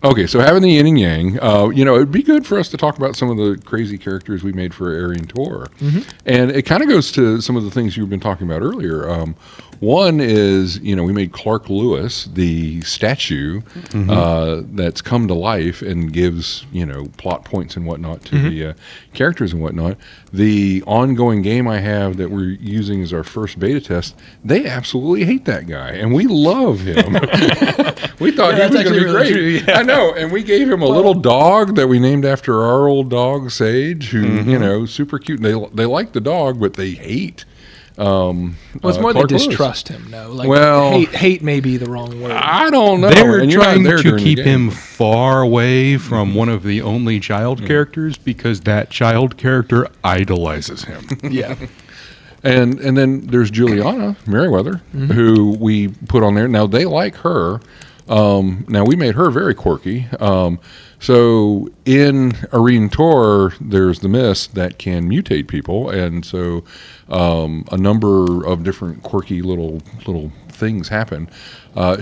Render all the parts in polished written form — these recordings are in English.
Okay, so having the yin and yang, it'd be good for us to talk about some of the crazy characters we made for Aryan Tour. And it kind of goes to some of the things you've been talking about earlier. One is, we made Clark Lewis, the statue that's come to life and gives, plot points and whatnot to the characters and whatnot. The ongoing game I have that we're using as our first beta test, they absolutely hate that guy, and we love him. We thought he was going to be great. True, yeah. I know, and we gave him a little dog that we named after our old dog, Sage, who, super cute. They like the dog, but they hate it's more they distrust him, no? Hate may be the wrong word. I don't know. They're trying to keep him far away from one of the only child characters because that child character idolizes him. Yeah. And then there's Juliana Merriweather, who we put on there. Now, they like her. Now, we made her very quirky. So in Aryan Tour, there's the mist that can mutate people, and so a number of different quirky little things happen.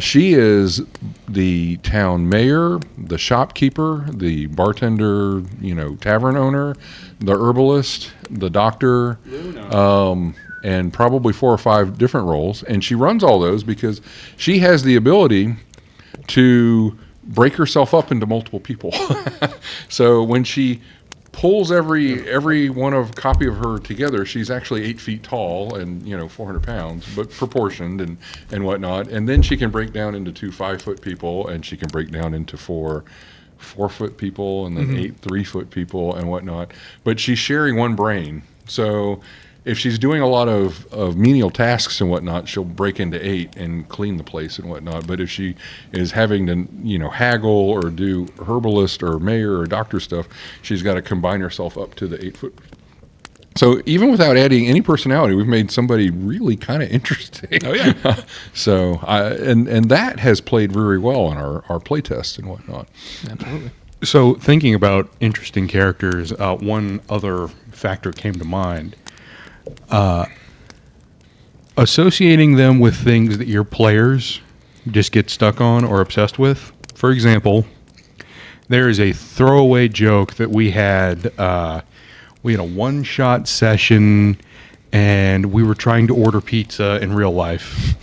She is the town mayor, the shopkeeper, the bartender, tavern owner, the herbalist, the doctor, and probably 4 or 5 different roles. And she runs all those because she has the ability to break herself up into multiple people. So when she pulls every one of copy of her together, she's actually 8 feet tall and 400 pounds, but proportioned and whatnot. And then she can break down into 2 5-foot people, and she can break down into 4 4-foot people, and then 8 3-foot people and whatnot. But she's sharing one brain, so if she's doing a lot of menial tasks and whatnot, she'll break into 8 and clean the place and whatnot. But if she is having to, haggle or do herbalist or mayor or doctor stuff, she's got to combine herself up to the 8-foot. So even without adding any personality, we've made somebody really kind of interesting. Oh yeah. So and that has played very well on our play tests and whatnot. Absolutely. So thinking about interesting characters, one other factor came to mind. Associating them with things that your players just get stuck on or obsessed with. For example, there is a throwaway joke that we had a one-shot session, and we were trying to order pizza in real life.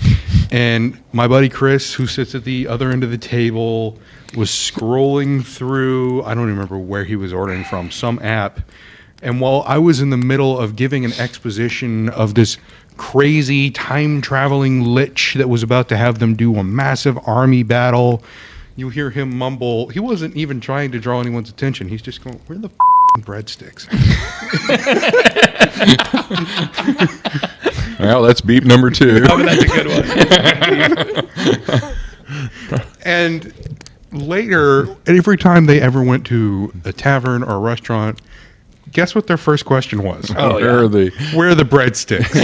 And my buddy Chris, who sits at the other end of the table, was scrolling through, I don't even remember where he was ordering from, some app. And while I was in the middle of giving an exposition of this crazy time-traveling lich that was about to have them do a massive army battle, you hear him mumble. He wasn't even trying to draw anyone's attention. He's just going, where are the breadsticks? Well, that's beep number 2. Oh, that's a good one. And later, every time they ever went to a tavern or a restaurant, guess what their first question was? Where are the breadsticks?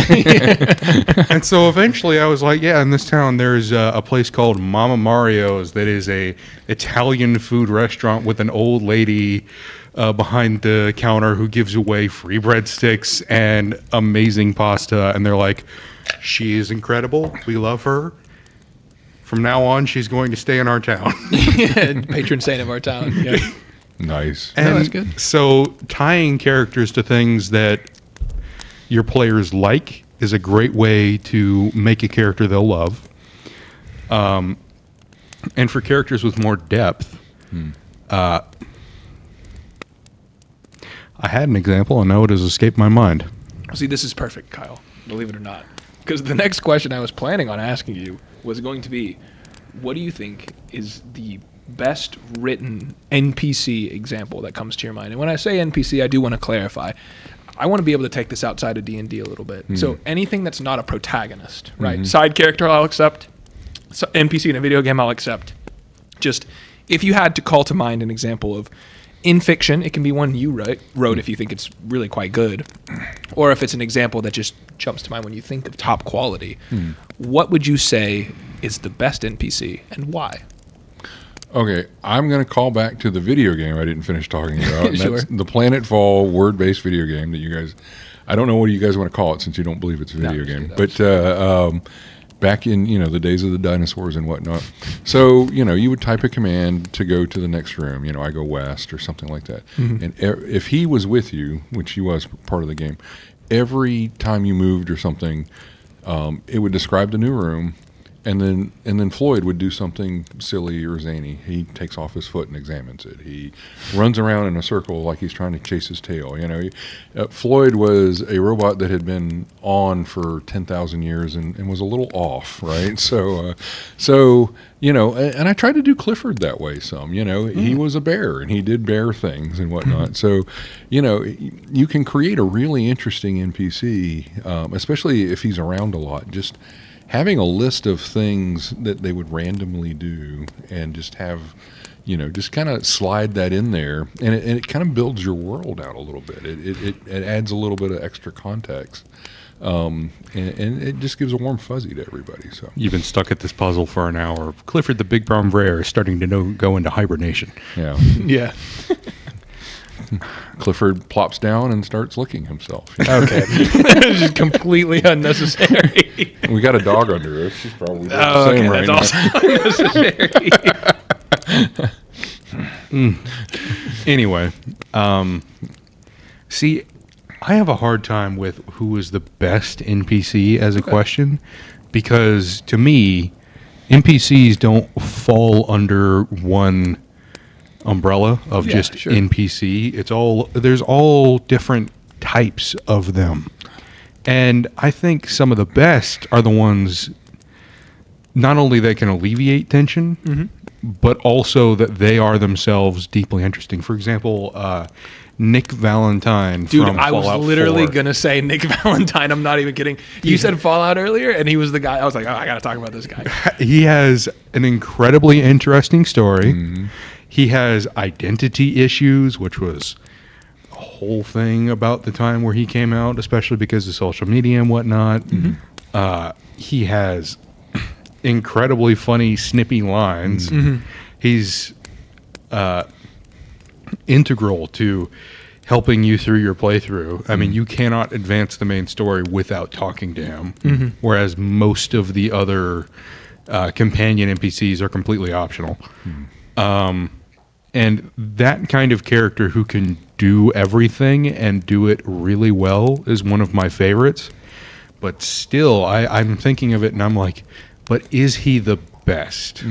And so eventually I was like, yeah, in this town there's a place called Mama Mario's that is a Italian food restaurant with an old lady behind the counter who gives away free breadsticks and amazing pasta. And they're like, she is incredible. We love her. From now on, she's going to stay in our town. Patron saint of our town. Yeah. Nice. And that's good. So tying characters to things that your players like is a great way to make a character they'll love. And for characters with more depth, I had an example, and now it has escaped my mind. See, this is perfect, Kyle, believe it or not. Because the next question I was planning on asking you was going to be, what do you think is the best written NPC example that comes to your mind? And when I say NPC, I do want to clarify. I want to be able to take this outside of D&D a little bit. So anything that's not a protagonist, right? Side character, I'll accept. So NPC in a video game, I'll accept. Just if you had to call to mind an example of in fiction, it can be one you wrote if you think it's really quite good, or if it's an example that just jumps to mind when you think of top quality. What would you say is the best NPC and why? Okay, I'm going to call back to the video game I didn't finish talking about. And Sure. That's the Planetfall word-based video game that you guys, I don't know what you guys want to call it since you don't believe it's a video game. But back in, the days of the dinosaurs and whatnot. So, you would type a command to go to the next room. I go west or something like that. And if he was with you, which he was part of the game, every time you moved or something, it would describe the new room. And then Floyd would do something silly or zany. He takes off his foot and examines it. He runs around in a circle like he's trying to chase his tail. Floyd was a robot that had been on for 10,000 years and was a little off, right? So, and I tried to do Clifford that way some. He was a bear and he did bear things and whatnot. So, you can create a really interesting NPC, especially if he's around a lot. Just having a list of things that they would randomly do and just have, just kind of slide that in there, and it kind of builds your world out a little bit. It adds a little bit of extra context, and it just gives a warm fuzzy to everybody. So You've been stuck at this puzzle for an hour. Clifford the Big Brown Bear is starting to go into hibernation. yeah, Yeah. Clifford plops down and starts licking himself. Okay. It's just completely unnecessary. We got a dog under us. She's probably doing the Oh, okay. same right That's now. also unnecessary. Anyway, see, I have a hard time with who is the best NPC as a question, because to me, NPCs don't fall under one umbrella of just sure. NPC. There's all different types of them. And I think some of the best are the ones not only that can alleviate tension, but also that they are themselves deeply interesting. For example, Nick Valentine Dude, from I was Fallout literally 4. going to say Nick Valentine. I'm not even kidding. You said Fallout earlier, and he was the guy. I was like, oh, I got to talk about this guy. He has an incredibly interesting story. He has identity issues, which was a whole thing about the time where he came out, especially because of social media and whatnot. He has incredibly funny, snippy lines. He's integral to helping you through your playthrough. I mean, you cannot advance the main story without talking to him, whereas most of the other companion NPCs are completely optional. And that kind of character who can do everything and do it really well is one of my favorites. But still, I'm thinking of it and I'm like, but is he the best?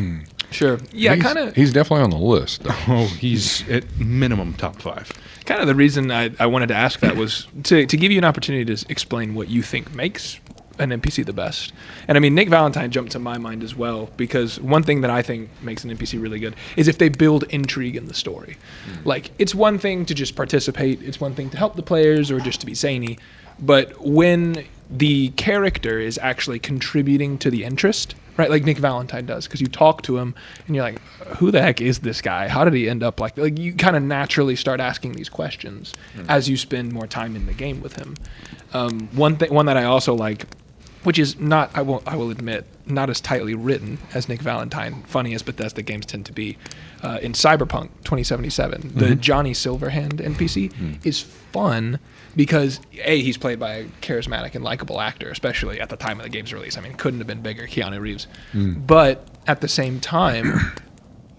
Sure. Yeah, kind of. He's definitely on the list, though. Oh, he's at minimum top 5. Kind of the reason I wanted to ask that was to give you an opportunity to explain what you think makes an NPC the best. And I mean, Nick Valentine jumped to my mind as well, because one thing that I think makes an NPC really good is if they build intrigue in the story. Like, it's one thing to just participate, it's one thing to help the players or just to be zany, but when the character is actually contributing to the interest, right, like Nick Valentine does, because you talk to him and you're like, who the heck is this guy? How did he end up like you kind of naturally start asking these questions as you spend more time in the game with him. One that I also like, which is not, I will admit, not as tightly written as Nick Valentine, funny as Bethesda games tend to be. In Cyberpunk 2077, the Johnny Silverhand NPC is fun because, A, he's played by a charismatic and likable actor, especially at the time of the game's release. I mean, couldn't have been bigger, Keanu Reeves. But at the same time,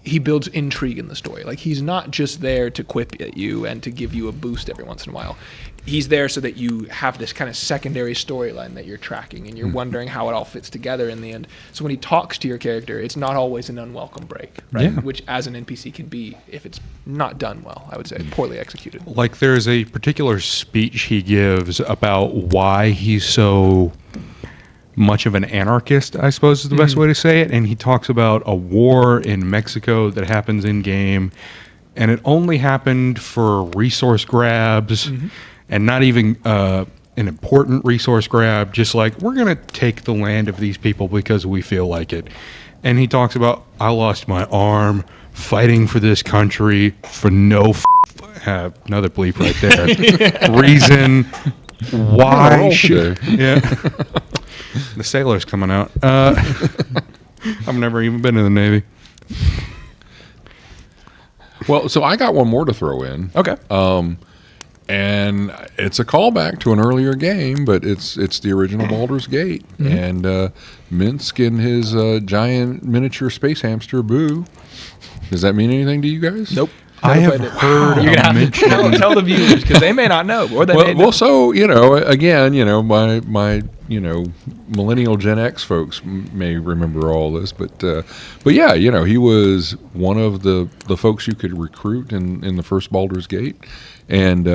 he builds intrigue in the story. Like, he's not just there to quip at you and to give you a boost every once in a while. He's there so that you have this kind of secondary storyline that you're tracking and you're wondering how it all fits together in the end. So when he talks to your character, it's not always an unwelcome break, right? Yeah. Which as an NPC can be if it's not done well, I would say, poorly executed. Like, there's a particular speech he gives about why he's so much of an anarchist, I suppose is the best way to say it. And he talks about a war in Mexico that happens in game, and it only happened for resource grabs, and not even an important resource grab, just like, we're going to take the land of these people because we feel like it. And he talks about, I lost my arm fighting for this country for no another bleep right there. Reason why should... Yeah. The sailor's coming out. I've never even been in the Navy. Well, so I got one more to throw in. Okay. And it's a callback to an earlier game, but it's the original Baldur's Gate. And Minsk and his giant miniature space hamster, Boo. Does that mean anything to you guys? Nope. I have heard You're gonna have to tell the viewers because they may not know, or they may know. Well, so again, my millennial Gen X folks may remember all this, but yeah, he was one of the folks you could recruit in the first Baldur's Gate, and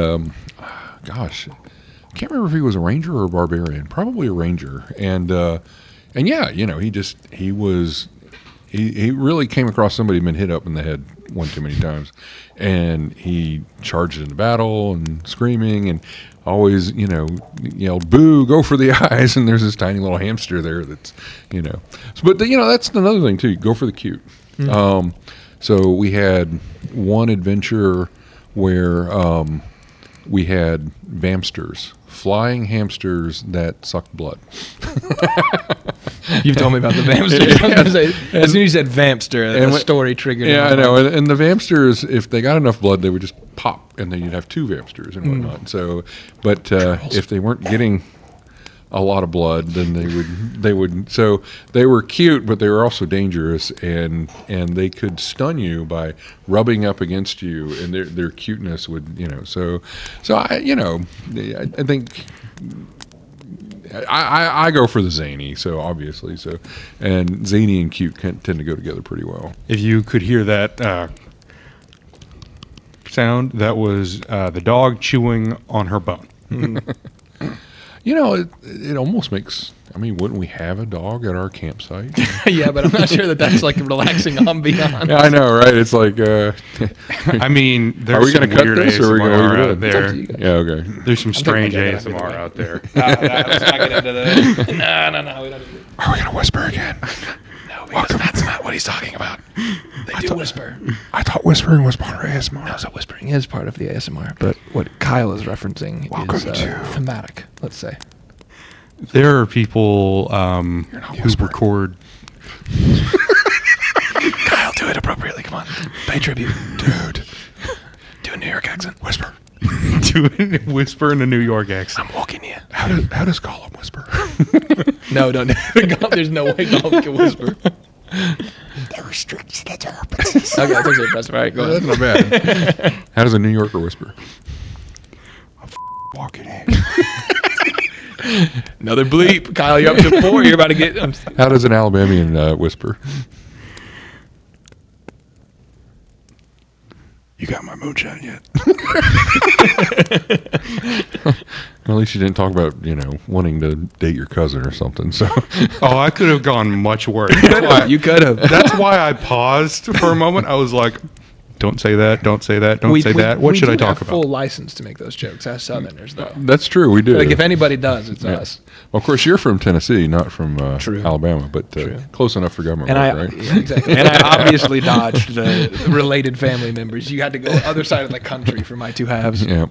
gosh, I can't remember if he was a ranger or a barbarian, probably a ranger, and yeah, he really came across somebody who'd been hit up in the head one too many times, and he charged into battle and screaming and always yelled, "Boo, go for the eyes!" And there's this tiny little hamster there that's but that's another thing too, go for the cute. So we had one adventure where we had vamsters, flying hamsters that sucked blood. You've told me about the Vampster. As soon as you said Vampster, the story triggered. Yeah, I know. And the Vampsters, if they got enough blood, they would just pop, and then you'd have two Vampsters and whatnot. So, but if they weren't getting a lot of blood, then they would. So they were cute, but they were also dangerous, and they could stun you by rubbing up against you, and their cuteness would So I think. I go for the zany, so obviously, and zany and cute tend to go together pretty well. If you could hear that sound, that was the dog chewing on her bone. It almost makes. I mean, wouldn't we have a dog at our campsite? Yeah, but I'm not sure that's like a relaxing ambiance. Yeah, I know, right? It's like. I mean, there's are we going to cut this, or are we going to leave it out there? Yeah, okay. There's some strange ASMR out there. Let's not get into this. No, we don't do it. Are we going to whisper again? No, because that's not what he's talking about. They do whisper. I thought whispering was part of ASMR. No, so whispering is part of the ASMR, but what Kyle is referencing is thematic, let's say. There are people who record. Kyle, do it appropriately. Come on, pay tribute, dude. Do a New York accent. Whisper. Whisper in a New York accent. I'm walking you. How does Gollum whisper? No, don't. There's no way Gollum can whisper. There are strings that are opposites. Okay, that's actually impressive. All right, go ahead. That's not bad. How does a New Yorker whisper? I'm walking in. Another bleep. Kyle, you're up to 4. You're about to get. How does an Alabamian whisper? You got my moonshine yet? Well, at least you didn't talk about, wanting to date your cousin or something. So, I could have gone much worse. You could have. That's why I paused for a moment. I was like, "Don't say that. Don't say that. Don't say that. What should I talk about?" Full license to make those jokes as Southerners, though. that's true. We do. Like if anybody does, it's us. Well, of course, you're from Tennessee, not from True. Alabama, but close enough for government And work, right? Yeah, exactly. And I obviously dodged the related family members. You had to go other side of the country for my two halves. Yeah.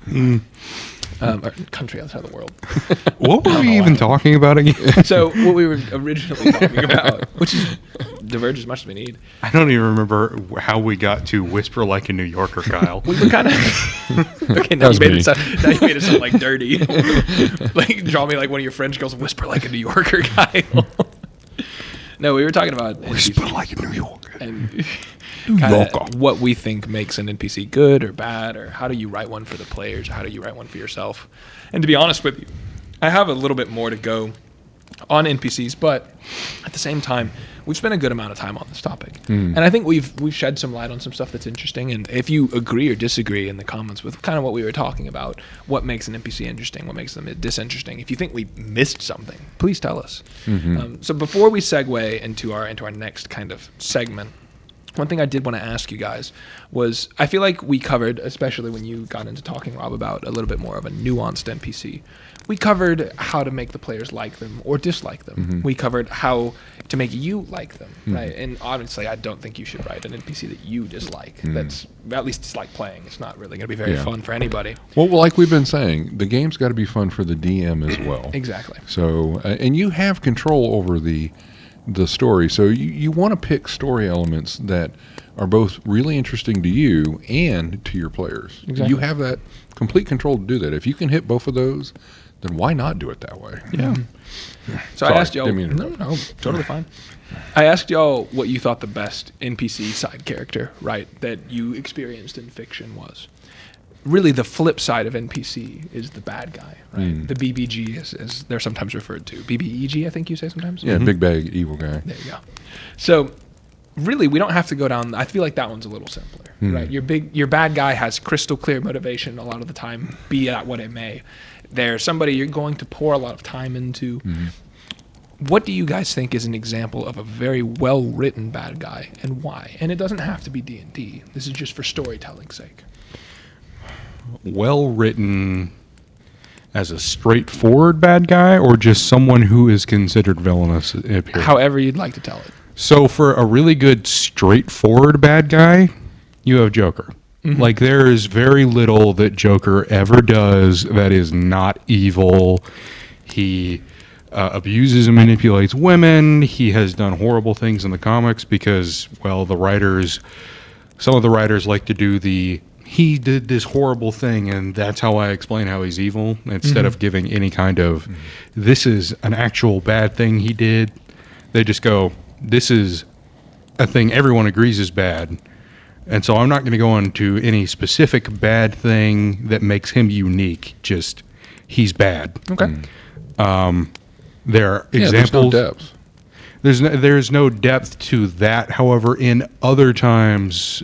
Or country outside the world. What were we even talking about again? So what we were originally talking about, which is diverge as much as we need. I don't even remember how we got to whisper like a New Yorker, Kyle. We were kind of okay. Now you, made it sound like dirty. Like draw me like one of your French girls. Whisper like a New Yorker, Kyle. No, we were talking about Whisper like a New Yorker. And kinda what we think makes an NPC good or bad, or how do you write one for the players, or how do you write one for yourself. And to be honest with you, I have a little bit more to go on NPCs, but at the same time, we've spent a good amount of time on this topic. And I think we've shed some light on some stuff that's interesting. And if you agree or disagree in the comments with kind of what we were talking about, what makes an NPC interesting, what makes them disinteresting, if you think we missed something, please tell us. So before we segue into our next kind of segment, one thing I did want to ask you guys was, I feel like we covered, especially when you got into talking, Rob, about a little bit more of a nuanced NPC. We covered how to make the players like them or dislike them. We covered how to make you like them, right? And obviously, I don't think you should write an NPC that you dislike. That's at least dislike playing. It's not really going to be very fun for anybody. Well, like we've been saying, the game's got to be fun for the DM as well. Exactly. So, and you have control over the the story. So you want to pick story elements that are both really interesting to you and to your players. Exactly. You have that complete control to do that. If you can hit both of those, then why not do it that way? Yeah. So Sorry, I asked y'all. didn't mean to No, interrupt. totally fine. I asked y'all what you thought the best NPC side character, right, that you experienced in fiction was. Really, the flip side of NPC is the bad guy, right? The BBG, as they're sometimes referred to. BBEG, I think you say sometimes. Yeah, big bag evil guy. There you go. So, really, we don't have to go down. I feel like that one's a little simpler, right? Your bad guy has crystal clear motivation a lot of the time, be that what it may. They're somebody you're going to pour a lot of time into. What do you guys think is an example of a very well-written bad guy, and why? And it doesn't have to be D&D. This is just for storytelling's sake. Well written as a straightforward bad guy, or just someone who is considered villainous up here? However you'd like to tell it. So for a really good straightforward bad guy, you have Joker. Like, there is very little that Joker ever does that is not evil. He abuses and manipulates women. He has done horrible things in the comics because, well, some of the writers like to do he did this horrible thing and that's how I explain how he's evil, instead of giving any kind of, this is an actual bad thing he did. They just go, this is a thing everyone agrees is bad. And so I'm not going to go into any specific bad thing that makes him unique. Just, he's bad. Okay. There are Yeah, examples. there's no depth. There's no depth to that. However, in other times,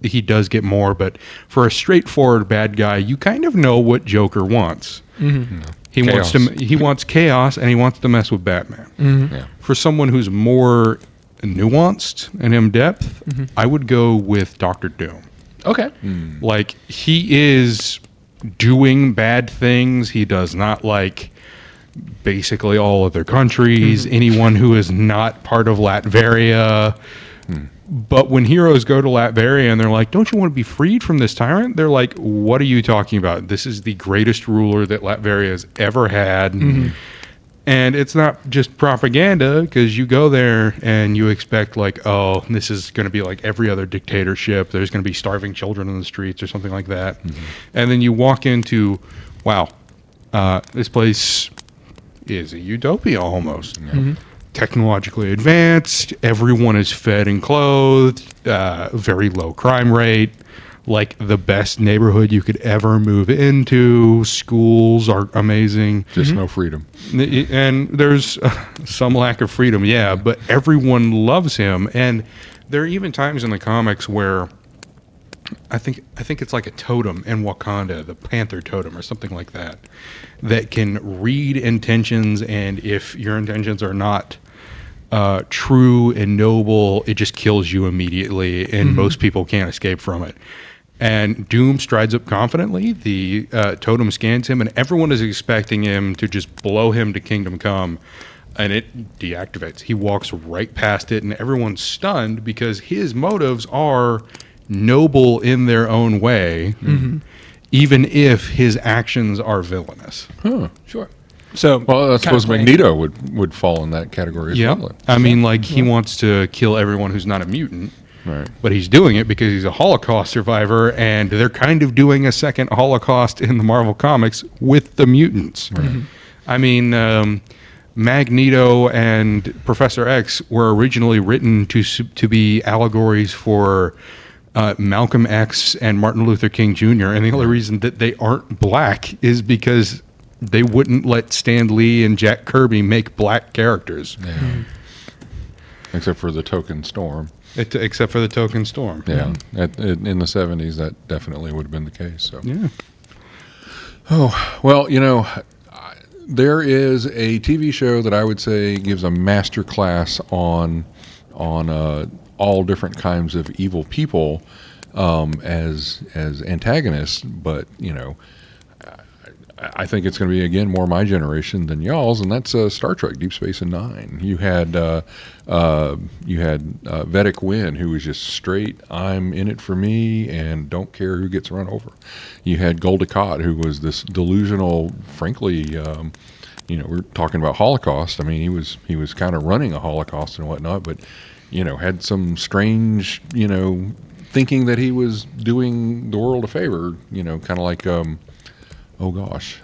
he does get more. But for a straightforward bad guy, you kind of know what Joker wants. He Chaos. wants chaos, and he wants to mess with Batman. Yeah. For someone who's more nuanced and in depth, I would go with Doctor Doom. Okay. Like, he is doing bad things. He does not like basically all other countries, anyone who is not part of Latveria. But when heroes go to Latveria and they're like, don't you want to be freed from this tyrant? They're like, what are you talking about? This is the greatest ruler that Latveria has ever had. And it's not just propaganda, because you go there and you expect, like, oh, this is going to be like every other dictatorship. There's going to be starving children in the streets or something like that. And then you walk into, wow, this place is a utopia almost. Technologically advanced, everyone is fed and clothed, very low crime rate, like the best neighborhood you could ever move into. Schools are amazing. Just no freedom. And there's some lack of freedom, yeah, but everyone loves him. And there are even times in the comics where I think it's like a totem in Wakanda, the Panther totem or something like that, that can read intentions, and if your intentions are not true and noble, it just kills you immediately, and most people can't escape from it. And Doom strides up confidently. The totem scans him, and everyone is expecting him to just blow him to Kingdom Come, and it deactivates. He walks right past it, and everyone's stunned because his motives are noble in their own way, even if his actions are villainous. Sure. So, Well, I kind suppose of playing- Magneto would fall in that category as Yeah, well. I mean, like, he wants to kill everyone who's not a mutant. Right. But he's doing it because he's a Holocaust survivor, and they're kind of doing a second Holocaust in the Marvel Comics with the mutants. I mean, Magneto and Professor X were originally written to be allegories for Malcolm X and Martin Luther King Jr., and the only reason that they aren't black is because they wouldn't let Stan Lee and Jack Kirby make black characters. Yeah. Except for the Token Storm. Except for the Token Storm. Yeah. In the 70s, that definitely would have been the case. So. Yeah. Oh, well, you know, there is a TV show that I would say gives a master class on all different kinds of evil people as antagonists, but, you know, I think it's going to be, again, more my generation than y'all's, and that's Star Trek: Deep Space Nine. You had Vedic Wynn, who was just straight, I'm in it for me and don't care who gets run over. You had Gul Dukat, who was this delusional, frankly, we're talking about Holocaust. I mean, he was kind of running a Holocaust and whatnot, but had some strange, thinking that he was doing the world a favor. Kind of like, oh gosh.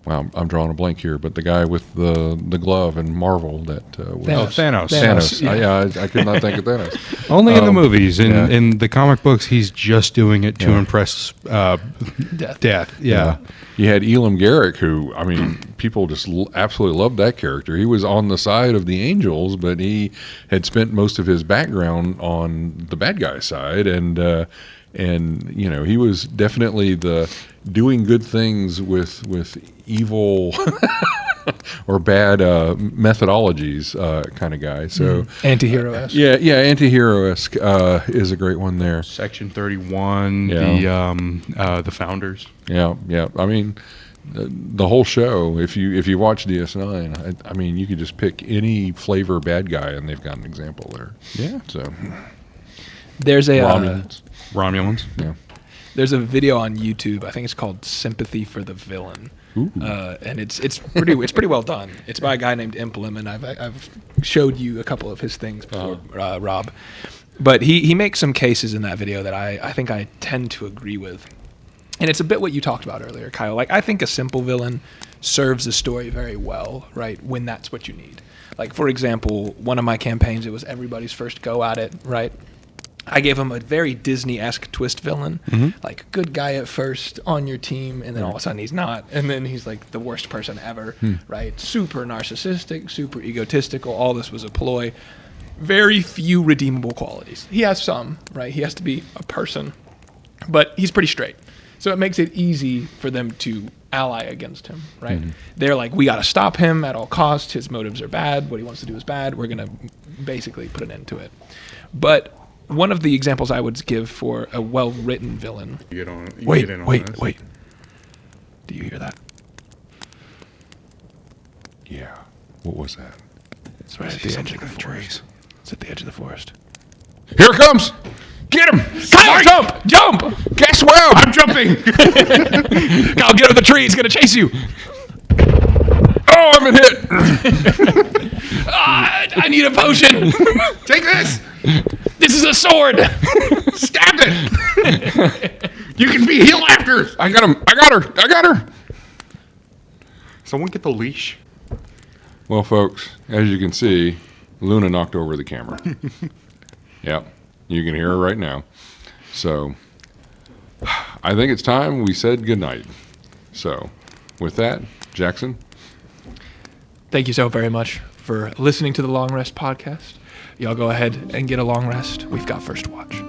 Wow, I'm drawing a blank here, but the guy with the glove and Marvel that was Thanos. Thanos. Yeah. I could not think of Thanos. Only in the movies. yeah. In the comic books, he's just doing it to impress death. Yeah. You had Elam Garrick, who, I mean, people just absolutely loved that character. He was on the side of the Angels, but he had spent most of his background on the bad guy side, and he was definitely the doing good things with evil or bad methodologies kind of guy. So Anti-hero-esque. yeah, anti-hero-esque is a great one there. Section 31, the Founders. Yeah. I mean, the whole show. If you watch DS9, I mean, you could just pick any flavor bad guy, and they've got an example there. Yeah. So There's a Romulans. Yeah. there's a video on YouTube. I think it's called "Sympathy for the Villain," and it's pretty well done. It's by a guy named Implim, and I've showed you a couple of his things before, Rob. But he makes some cases in that video that I think I tend to agree with. And it's a bit what you talked about earlier, Kyle. Like, I think a simple villain serves the story very well, right, when that's what you need. Like, for example, one of my campaigns, it was everybody's first go at it, right? I gave him a very Disney-esque twist villain, like good guy at first on your team, and then all of a sudden he's not, and then he's like the worst person ever, right? Super narcissistic, super egotistical. All this was a ploy. Very few redeemable qualities. He has some, right? He has to be a person, but he's pretty straight. So it makes it easy for them to ally against him, right? They're like, we got to stop him at all costs. His motives are bad. What he wants to do is bad. We're going to basically put an end to it. But one of the examples I would give for a well-written villain. Wait. Do you hear that? Yeah. What was that? It's right at the edge of the forest. It's at the edge of the forest. Here it comes! Get him! Kyle, jump! Guess where? I'm jumping! Kyle, get over the tree. It's going to chase you. Oh, I've been hit! I need a potion. Take this! This is a sword. Stab it! You can be healed after! I got him! I got her! Someone get the leash. Well, folks, as you can see, Luna knocked over the camera. Yep. You can hear her right now. So, I think it's time we said goodnight. So, with that, Jackson. Thank you so very much for listening to the Long Rest podcast. Y'all go ahead and get a long rest. We've got First Watch.